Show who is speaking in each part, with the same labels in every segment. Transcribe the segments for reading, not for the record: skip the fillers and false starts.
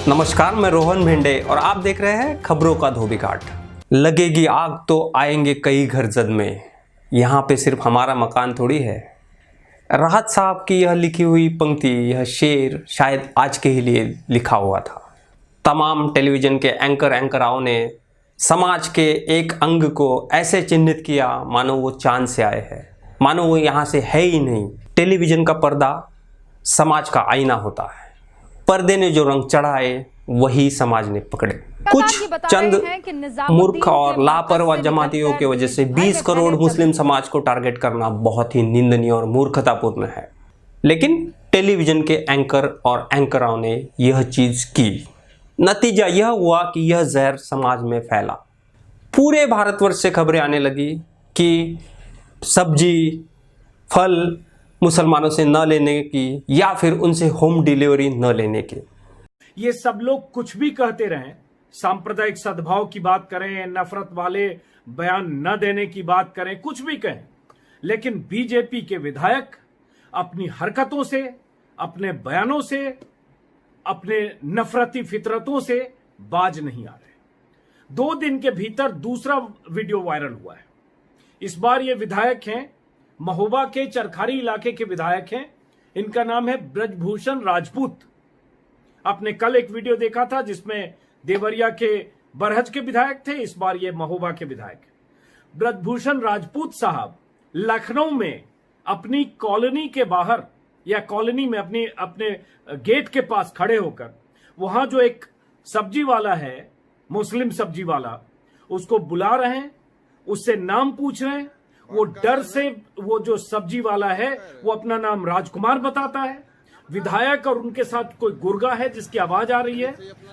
Speaker 1: नमस्कार, मैं रोहन भिंडे और आप देख रहे हैं खबरों का धोबीघाट। लगेगी आग तो आएंगे कई घर जद में, यहाँ पे सिर्फ हमारा मकान थोड़ी है। राहत साहब की यह लिखी हुई पंक्ति, यह शेर शायद आज के ही लिए लिखा हुआ था। तमाम टेलीविज़न के एंकराओं ने समाज के एक अंग को ऐसे चिन्हित किया मानो वो चांद से आए हैं, मानो वो यहाँ से है ही नहीं। टेलीविज़न का पर्दा समाज का आईना होता है, पर्दे ने जो रंग चढ़ाए वही समाज ने पकड़े। कुछ चंद मूर्ख और लापरवाह जमातियों की वजह से 20 करोड़ मुस्लिम समाज को टारगेट करना बहुत ही निंदनीय और मूर्खतापूर्ण है। लेकिन टेलीविजन के एंकर और एंकरों ने यह चीज की। नतीजा यह हुआ कि यह जहर समाज में फैला। पूरे भारतवर्ष से खबरें आने लगी कि सब्जी, फल मुसलमानों से न लेने की या फिर उनसे होम डिलीवरी न लेने की।
Speaker 2: ये सब लोग कुछ भी कहते रहें, सांप्रदायिक सद्भाव की बात करें, नफरत वाले बयान न देने की बात करें, कुछ भी कहें, लेकिन बीजेपी के विधायक अपनी हरकतों से, अपने बयानों से, अपने नफरती फितरतों से बाज नहीं आ रहे। 2 दिन के भीतर दूसरा वीडियो वायरल हुआ है। इस बार ये विधायक हैं, महोबा के चरखारी इलाके के विधायक हैं। इनका नाम है ब्रजभूषण राजपूत। आपने कल एक वीडियो देखा था जिसमें देवरिया के बरहज के विधायक थे, इस बार ये महोबा के विधायक हैं। ब्रजभूषण राजपूत साहब लखनऊ में अपनी कॉलोनी के बाहर या कॉलोनी में अपने गेट के पास खड़े होकर वहां जो एक सब्जी वाला है, मुस्लिम सब्जी वाला, उसको बुला रहे हैं, उससे नाम पूछ रहे हैं। वो डर से, वो जो सब्जी वाला है वो अपना नाम राजकुमार बताता है। विधायक और उनके साथ कोई गुर्गा है जिसकी आवाज आ रही है,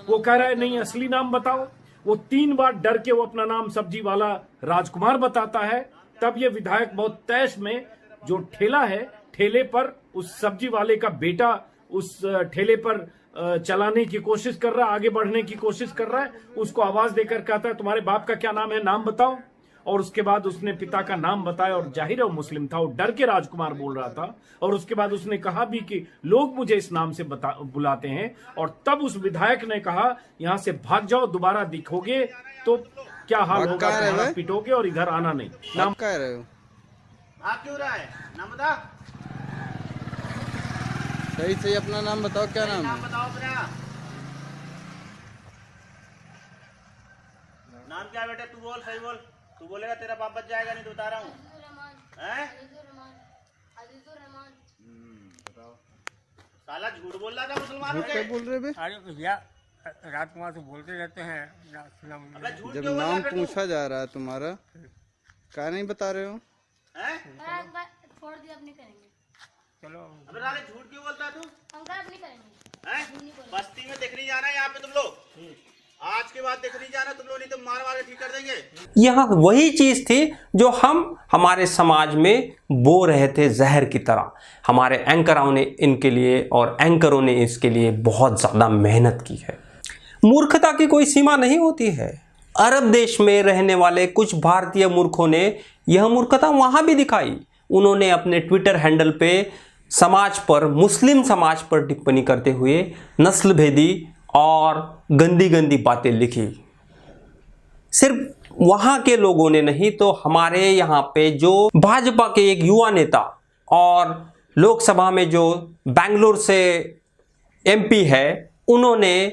Speaker 2: वो कह रहा है नहीं असली नाम बताओ। वो 3 बार डर के वो अपना नाम सब्जी वाला राजकुमार बताता है। तब ये विधायक बहुत तैश में, जो ठेला है, ठेले पर उस सब्जी वाले का बेटा उस ठेले पर चलाने की कोशिश कर रहा है, आगे बढ़ने की कोशिश कर रहा है। उसको आवाज देकर कहता है तुम्हारे बाप का क्या नाम है, नाम बताओ। और उसके बाद उसने पिता का नाम बताया और जाहिर है वो मुस्लिम था, वो डर के राजकुमार बोल रहा था। और उसके बाद उसने कहा भी कि लोग मुझे इस नाम से बुलाते हैं। और तब उस विधायक ने कहा यहां से भाग जाओ, दोबारा दिखोगे तो क्या हाल होगा, तुम्हारा पिटोगे और इधर आना नहीं। नाम
Speaker 3: कह रहे हो,
Speaker 4: आप क्यों रहा है, नाम बता।
Speaker 3: सही से अपना नाम बताओ, क्या नाम है?
Speaker 4: बताओ अपना नाम क्या है बेटा, तू बोल, सही बोल। तू बोलेगा तेरा बाप बच जाएगा, नहीं तो बता रहा हूँ। साला झूठ बोल रहा था मुसलमान
Speaker 3: क्या बोल रहे बे?
Speaker 5: अरे भैया राजकुमार से बोलते रहते हैं।
Speaker 3: जब नाम पूछा जा रहा है तुम्हारा, क्या नहीं बता रहे हो?
Speaker 6: छोड़ दिया, अब नहीं करेंगे।
Speaker 4: चलो अबे साले झूठ क्यों बोलता है तू?
Speaker 6: हम अब नहीं करेंगे।
Speaker 4: बस्ती में दिख नहीं जाना यहाँ पे तुम लोग, आज के बाद दिख नहीं जाना तुम लोग, नहीं तो मार के ठीक कर देंगे।
Speaker 1: यह वही चीज थी जो हम हमारे समाज में बो रहे थे जहर की तरह। हमारे एंकरों ने इनके लिए और एंकरों ने इसके लिए बहुत ज्यादा मेहनत की है। मूर्खता की कोई सीमा नहीं होती है। अरब देश में रहने वाले कुछ भारतीय मूर्खों ने यह मूर्खता वहां भी दिखाई। उन्होंने अपने ट्विटर हैंडल पे समाज पर, मुस्लिम समाज पर टिप्पणी करते हुए नस्ल भेदी और गंदी गंदी बातें लिखी। सिर्फ वहां के लोगों ने नहीं तो हमारे यहाँ पे जो भाजपा के एक युवा नेता और लोकसभा में जो बेंगलुरु से एमपी है, उन्होंने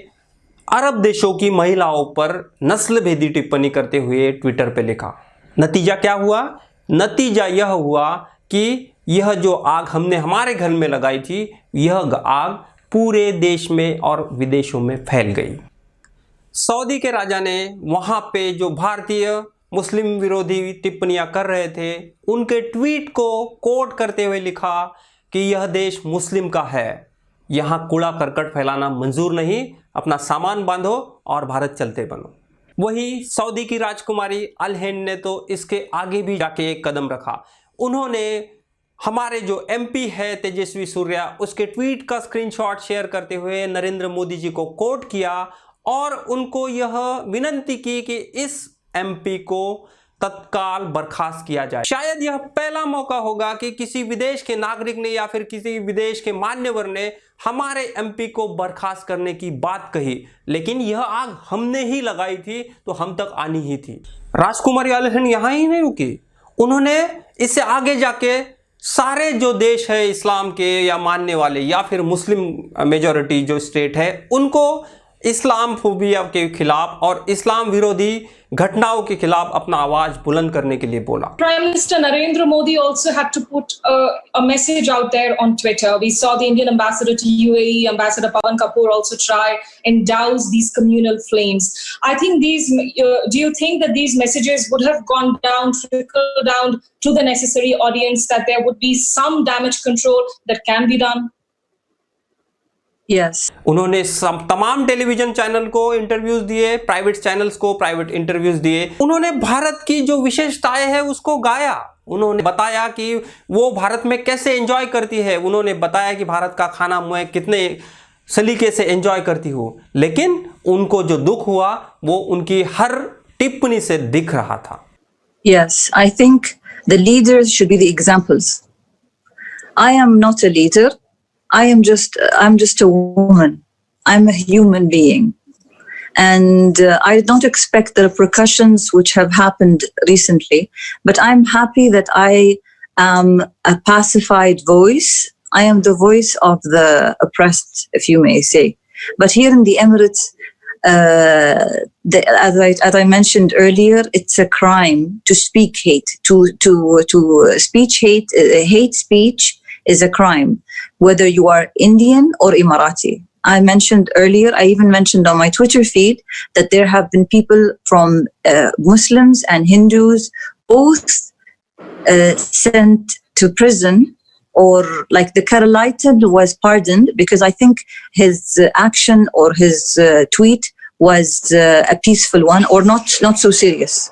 Speaker 1: अरब देशों की महिलाओं पर नस्ल भेदी टिप्पणी करते हुए ट्विटर पे लिखा। नतीजा क्या हुआ? नतीजा यह हुआ कि यह जो आग हमने हमारे घर में लगाई थी, यह आग पूरे देश में और विदेशों में फैल गई। सऊदी के राजा ने वहाँ पे जो भारतीय मुस्लिम विरोधी टिप्पणियाँ कर रहे थे, उनके ट्वीट को कोट करते हुए लिखा कि यह देश मुस्लिम का है, यहाँ कूड़ा करकट फैलाना मंजूर नहीं, अपना सामान बांधो और भारत चलते बनो। वही सऊदी की राजकुमारी अल हिंद ने तो इसके आगे भी जाके एक कदम रखा। उन्होंने हमारे जो एमपी है तेजस्वी सूर्या, उसके ट्वीट का स्क्रीनशॉट शेयर करते हुए नरेंद्र मोदी जी को कोट किया और उनको यह विनंती की कि इस एमपी को तत्काल बर्खास्त किया जाए। शायद यह पहला मौका होगा कि किसी विदेश के नागरिक ने या फिर किसी विदेश के मान्यवर ने हमारे एमपी को बर्खास्त करने की बात कही, लेकिन यह आग हमने ही लगाई थी तो हम तक आनी ही थी। राजकुमारी आलिहन यहाँ ही नहीं रुकी, उन्होंने इससे आगे जाके सारे जो देश है इस्लाम के या मानने वाले या फिर मुस्लिम मेजॉरिटी जो स्टेट है उनको इस्लाम फोबिया के खिलाफ और इस्लाम विरोधी घटनाओं के खिलाफ अपना आवाज बुलंद करने के लिए बोला।
Speaker 7: Prime Minister Narendra Modi also had to put a message out there on Twitter. We saw the Indian ambassador to UAE, Ambassador Pawan Kapoor, also try and douse these communal flames. I think these. Do you think that these messages would have gone down, trickled down to the necessary audience, that there would be some damage control that can be done?
Speaker 8: Yes.
Speaker 1: उन्होंने तमाम television channel को interviews दिए, private channels को private interviews दिए। उन्होंने भारत की जो विशेषताएं है उसको गाया। उन्होंने बताया कि वो भारत में कैसे एंजॉय करती है। उन्होंने बताया कि भारत का खाना मैं कितने सलीके से एंजॉय करती हूँ, लेकिन उनको जो दुख हुआ वो उनकी हर टिप्पणी से दिख रहा था।
Speaker 8: Yes, I think the leaders should be the examples. I am not a leader. I'm just a woman. I'm a human being. And I don't expect the repercussions which have happened recently, but I'm happy that I am a pacified voice. I am the voice of the oppressed, if you may say. But here in the Emirates, as I mentioned earlier, it's a crime to speak hate, to speech hate. Hate speech is a crime, whether you are Indian or Emirati. I mentioned earlier, I even mentioned on my Twitter feed that there have been people from Muslims and Hindus both sent to prison, or like the Karalitan was pardoned because I think his action or his tweet was a peaceful one or not so serious.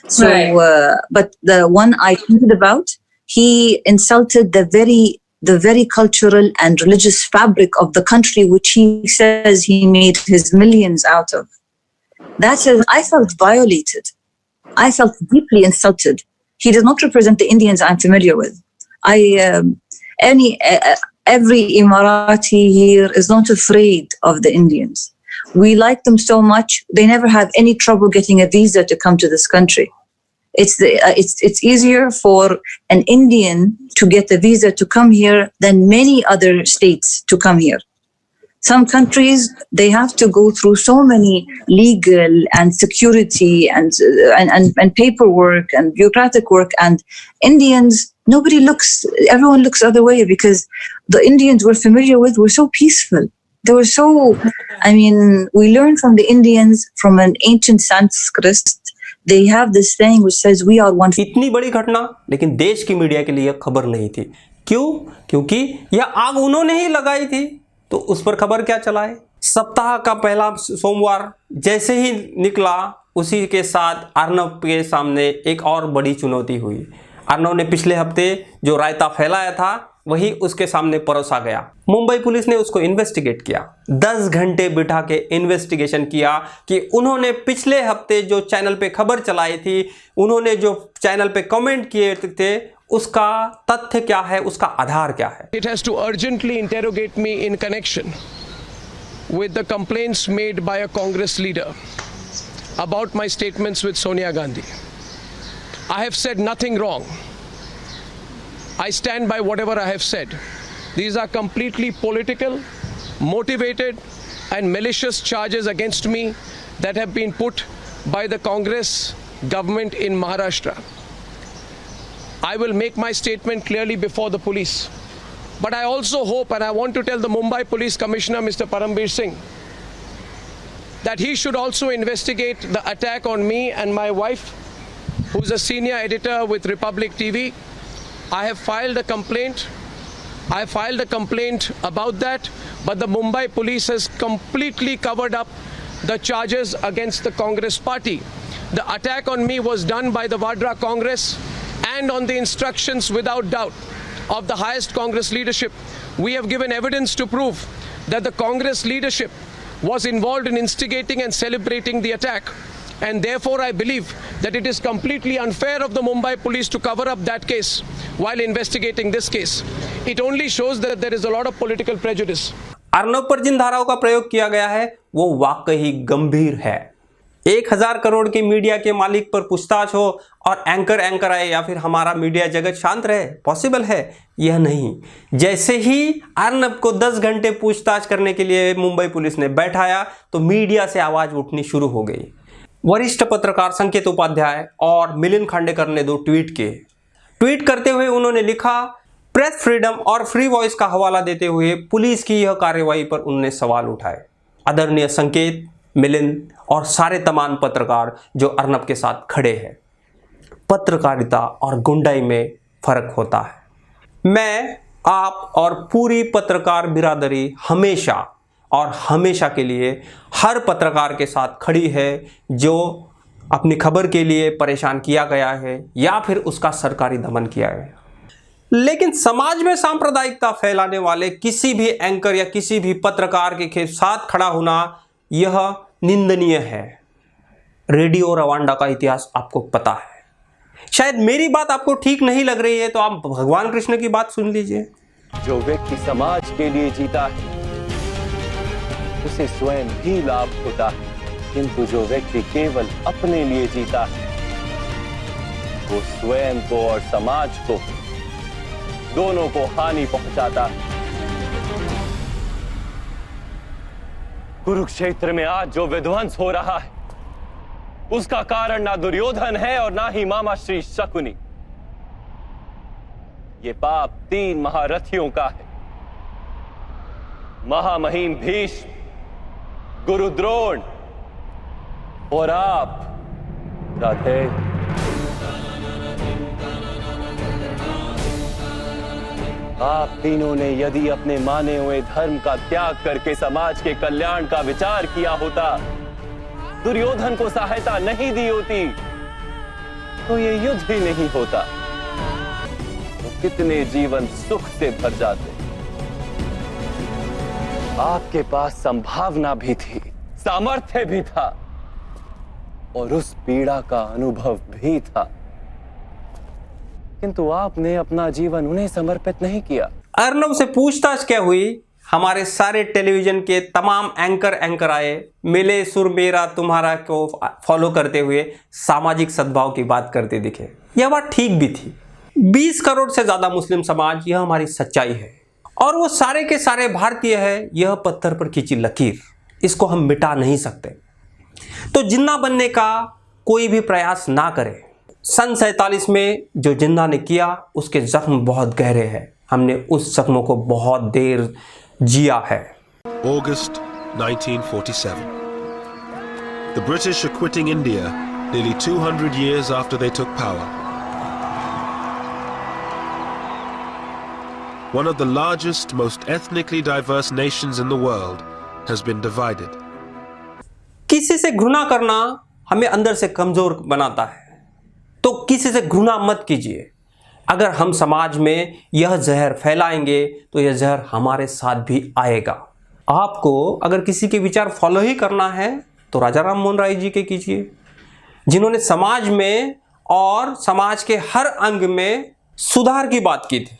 Speaker 8: So,
Speaker 7: Right.
Speaker 8: But the one I tweeted about, he insulted the very cultural and religious fabric of the country, which he says he made his millions out of. That is, I felt violated. I felt deeply insulted. He does not represent the Indians I'm familiar with. Every Emirati here is not afraid of the Indians. We like them so much. They never have any trouble getting a visa to come to this country. It's easier for an Indian to get a visa to come here than many other states to come here. Some countries, they have to go through so many legal and security and paperwork and bureaucratic work, and Indians, everyone looks other way because the Indians we're familiar with were so peaceful. They were so, we learned from the Indians from an ancient Sanskrit. They have this saying which says we are one.
Speaker 1: इतनी बड़ी घटना, लेकिन देश की media के लिए खबर नहीं थी। क्यों? क्योंकि यह आग उन्होंने ही लगाई थी, तो उस पर खबर क्या चलाए। सप्ताह का पहला सोमवार जैसे ही निकला, उसी के साथ अर्नब के सामने एक और बड़ी चुनौती हुई। अर्नब ने पिछले हफ्ते जो रायता फैलाया था वही उसके सामने परोसा गया। मुंबई पुलिस ने उसको इन्वेस्टिगेट किया, 10 घंटे बिठा के इन्वेस्टिगेशन किया कि उन्होंने पिछले हफ्ते जो चैनल पे खबर चलाई थी, उन्होंने जो चैनल पे कमेंट किए थे, उसका तथ्य क्या है, उसका आधार क्या है।
Speaker 9: It has to urgently interrogate me in connection with the complaints made by a Congress leader about my statements with Sonia Gandhi. I have said nothing wrong. I stand by whatever I have said. These are completely political, motivated and malicious charges against me that have been put by the Congress government in Maharashtra. I will make my statement clearly before the police. But I also hope, and I want to tell the Mumbai Police Commissioner, Mr. Parambir Singh, that he should also investigate the attack on me and my wife, who's a senior editor with Republic TV. I have filed a complaint. I filed a complaint about that, but the Mumbai police has completely covered up the charges against the Congress party. The attack on me was done by the Vadra Congress and on the instructions, without doubt, of the highest Congress leadership. We have given evidence to prove that the Congress leadership was involved in instigating and celebrating the attack. And therefore, I believe that it is completely unfair of the Mumbai police to cover up that case while investigating this case. It only shows that there is a lot of political prejudice.
Speaker 1: Arnab पर जिन धाराओं का प्रयोग किया गया है वो वाकई गंभीर है। 1000 करोड़ के मीडिया के मालिक पर पूछताछ हो और एंकर आए या फिर हमारा मीडिया जगत शांत रहे, पॉसिबल है? यह नहीं। जैसे ही अर्नब को 10 घंटे पूछताछ करने के लिए मुंबई पुलिस ने बैठाया तो मीडिया से आवाज उठनी शुरू हो गई। वरिष्ठ पत्रकार संकेत उपाध्याय और मिलिंद खांडेकर ने 2 ट्वीट किए। ट्वीट करते हुए उन्होंने लिखा, प्रेस फ्रीडम और फ्री वॉइस का हवाला देते हुए पुलिस की यह कार्रवाई पर उन्होंने सवाल उठाए। आदरणीय संकेत, मिलिंद और सारे तमाम पत्रकार जो अर्नब के साथ खड़े हैं, पत्रकारिता और गुंडाई में फर्क होता है। मैं, आप और पूरी पत्रकार बिरादरी हमेशा और हमेशा के लिए हर पत्रकार के साथ खड़ी है जो अपनी खबर के लिए परेशान किया गया है या फिर उसका सरकारी दमन किया गया। लेकिन समाज में सांप्रदायिकता फैलाने वाले किसी भी एंकर या किसी भी पत्रकार के साथ खड़ा होना यह निंदनीय है। रेडियो रवांडा का इतिहास आपको पता है। शायद मेरी बात आपको ठीक नहीं लग रही है तो आप भगवान कृष्ण की बात सुन लीजिए।
Speaker 10: जो व्यक्ति समाज के लिए जीता है उसे स्वयं भी लाभ होता है, किंतु जो व्यक्ति केवल अपने लिए जीता है वो स्वयं को और समाज को दोनों को हानि पहुंचाता है। कुरुक्षेत्र में आज जो विध्वंस हो रहा है उसका कारण ना दुर्योधन है और ना ही मामा श्री शकुनी। ये पाप 3 महारथियों का है, महामहिम भीष्म, गुरु द्रोण और आप राधे। आप तीनों ने यदि अपने माने हुए धर्म का त्याग करके समाज के कल्याण का विचार किया होता, दुर्योधन को सहायता नहीं दी होती, तो ये युद्ध ही नहीं होता। तो कितने जीवन सुख से भर जाते। आपके पास संभावना भी थी, सामर्थ्य भी था और उस पीड़ा का अनुभव भी था, किंतु आपने अपना जीवन उन्हें समर्पित नहीं किया।
Speaker 1: अर्नब से पूछताछ क्या हुई? हमारे सारे टेलीविजन के तमाम एंकर आए, मिले सुर मेरा तुम्हारा को फॉलो करते हुए सामाजिक सद्भाव की बात करते दिखे। यह बात ठीक भी थी। 20 करोड़ से ज्यादा मुस्लिम समाज, यह हमारी सच्चाई है और वो सारे के सारे भारतीय है। यह पत्थर पर खींची लकीर, इसको हम मिटा नहीं सकते। तो जिन्ना बनने का कोई भी प्रयास ना करे। सन 47 में जो जिन्ना ने किया उसके जख्म बहुत गहरे हैं। हमने उस जख्मों को बहुत देर जिया है।
Speaker 11: August 1947. The British are quitting India nearly 200 years after they took power. One of the largest, most ethnically diverse nations in the world has been divided.
Speaker 1: किसी से घृणा करना हमें अंदर से कमजोर बनाता है, तो किसी से घृणा मत कीजिए। अगर हम समाज में यह जहर फैलाएंगे तो यह जहर हमारे साथ भी आएगा। आपको अगर किसी के विचार फॉलो ही करना है तो राजा राम मोहन राय जी के कीजिए, जिन्होंने समाज में और समाज के हर अंग में सुधार की बात की थी।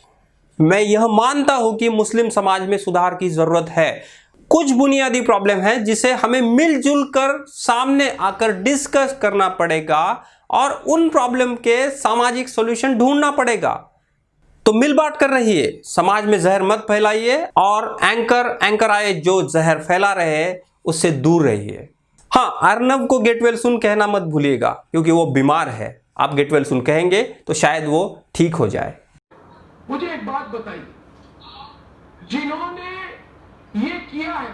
Speaker 1: मैं यह मानता हूं कि मुस्लिम समाज में सुधार की जरूरत है। कुछ बुनियादी प्रॉब्लम है जिसे हमें मिलजुल कर सामने आकर डिस्कस करना पड़ेगा और उन प्रॉब्लम के सामाजिक सॉल्यूशन ढूंढना पड़ेगा। तो मिल बांट कर रहिए, समाज में जहर मत फैलाइए और एंकर आए जो जहर फैला रहे हैं उससे दूर रहिए। हाँ, अर्नब को गेट वेल सुन कहना मत भूलिएगा, क्योंकि वो बीमार है। आप गेट वेल सुन कहेंगे तो शायद वो ठीक हो जाए।
Speaker 12: मुझे एक बात बताइए, जिन्होंने ये किया है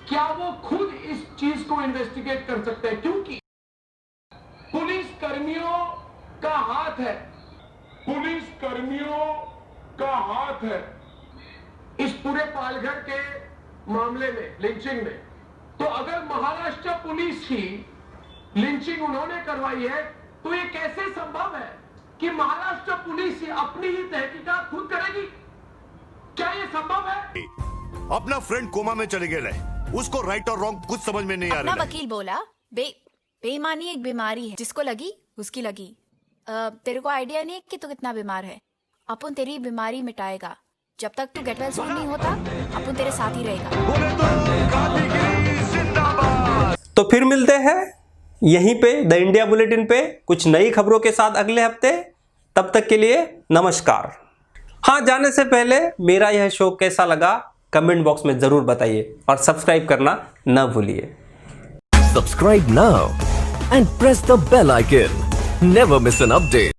Speaker 12: क्या वो खुद इस चीज को इन्वेस्टिगेट कर सकते हैं? क्योंकि पुलिस कर्मियों का हाथ है, पुलिस कर्मियों का हाथ है इस पूरे पालघर के मामले में, लिंचिंग में। तो अगर महाराष्ट्र पुलिस की लिंचिंग उन्होंने करवाई है तो ये कैसे संभव है कि महाराष्ट्र पुलिस अपनी ही तहकीकात खुद करेगी? क्या ये संभव है?
Speaker 13: अपना फ्रेंड कोमा में चले गए, उसको राइट और रॉन्ग कुछ समझ में नहीं आ रहा।
Speaker 14: वकील बोला
Speaker 13: बेईमानी एक बीमारी है, जिसको लगी उसकी लगी। तेरे को आइडिया नहीं है कि तू कितना बीमार है। अपन तेरी बीमारी मिटाएगा। जब तक तू गेट वेल सून नहीं होता, अपन तेरे साथ ही रहेगा।
Speaker 1: तो फिर मिलते हैं यहीं पे द इंडिया बुलेटिन पे कुछ नई खबरों के साथ अगले हफ्ते। तब तक के लिए नमस्कार। हाँ, जाने से पहले मेरा यह शो कैसा लगा कमेंट बॉक्स में जरूर बताइए और सब्सक्राइब करना न भूलिए।
Speaker 14: Subscribe now and press the bell icon. Never miss an update.